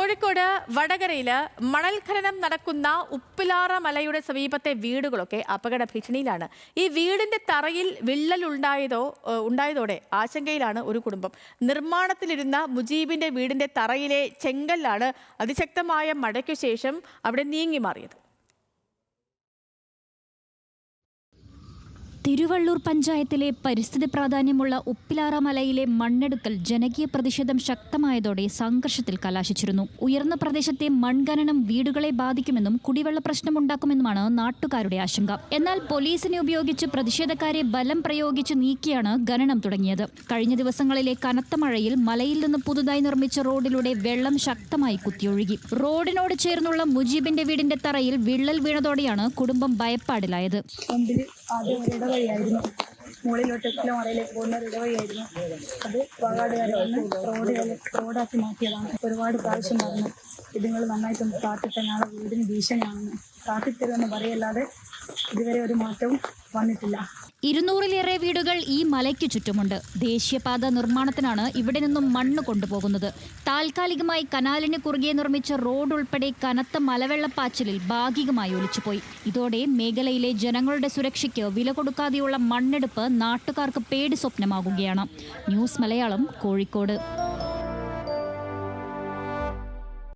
കോഴിക്കോട് വടകരയിൽ മണൽ ഖനനം നടക്കുന്ന ഉപ്പിലാറ മലയുടെ സമീപത്തെ വീടുകളൊക്കെ അപകട ഭീഷണിയിലാണ്. ഈ വീടിന്റെ തറയിൽ വിള്ളൽ ഉണ്ടായതോടെ ആശങ്കയിലാണ് ഒരു കുടുംബം. നിർമ്മാണത്തിലിരുന്ന മുജീബിന്റെ വീടിന്റെ തറയിലെ ചെങ്കല്ലാണ് അതിശക്തമായ മഴയ്ക്കു ശേഷം അവിടെ നീങ്ങി മാറിയത്. തിരുവള്ളൂർ പഞ്ചായത്തിലെ പരിസ്ഥിതി പ്രാധാന്യമുള്ള ഉപ്പിലാറ മലയിലെ മണ്ണെടുക്കൽ ജനകീയ പ്രതിഷേധം ശക്തമായതോടെ സംഘർഷത്തിൽ കലാശിച്ചിരുന്നു. ഉയർന്ന പ്രദേശത്തെ മൺഖനനം വീടുകളെ ബാധിക്കുമെന്നും കുടിവെള്ള പ്രശ്നമുണ്ടാക്കുമെന്നുമാണ് നാട്ടുകാരുടെ ആശങ്ക. എന്നാൽ പോലീസിനെ ഉപയോഗിച്ച് പ്രതിഷേധക്കാരെ ബലം പ്രയോഗിച്ച് നീക്കിയാണ് ഖനനം തുടങ്ങിയത്. കഴിഞ്ഞ ദിവസങ്ങളിലെ കനത്ത മഴയിൽ മലയിൽ നിന്ന് പുതുതായി നിർമ്മിച്ച റോഡിലൂടെ വെള്ളം ശക്തമായി കുത്തിയൊഴുകി. റോഡിനോട് ചേർന്നുള്ള മുജീബിന്റെ വീടിന്റെ തറയിൽ വിള്ളൽ വീണതോടെയാണ് കുടുംബം ഭയപ്പാടിലായത്. മുകളിലോട്ട് മറയിലേക്ക് പോകുന്ന ഒരു ഇടവഴിയായിരുന്നു. അത് വാകാടുകാരാണ് റോഡാക്കി മാറ്റിയതാണ്. ഒരുപാട് പ്രാവശ്യം പറഞ്ഞു ഇതുങ്ങൾ നന്നായിട്ടൊന്ന് കാത്തിട്ട് ഞങ്ങളുടെ വീടിന് ഭീഷണിയാണെന്ന്. കാത്തിത്തരുമെന്ന് പറയല്ലാതെ ഇതുവരെ ഒരു മാറ്റവും വന്നിട്ടില്ല. 200-ലേറെ വീടുകൾ ഈ മലയ്ക്ക് ചുറ്റുമുണ്ട്. ദേശീയപാത നിർമ്മാണത്തിനാണ് ഇവിടെ നിന്നും മണ്ണ് കൊണ്ടുപോകുന്നത്. താൽക്കാലികമായി കനാലിന് കുറുകെ നിർമ്മിച്ച റോഡ് ഉൾപ്പെടെ കനത്ത മലവെള്ളപ്പാച്ചിലിൽ ഭാഗികമായി ഒലിച്ചുപോയി. ഇതോടെ മേഖലയിലെ ജനങ്ങളുടെ സുരക്ഷയ്ക്ക് വില കൊടുക്കാതെയുള്ള മണ്ണെടുപ്പ് നാട്ടുകാർക്ക് പേടി സ്വപ്നമാകുകയാണ്. ന്യൂസ് മലയാളം, കോഴിക്കോട്.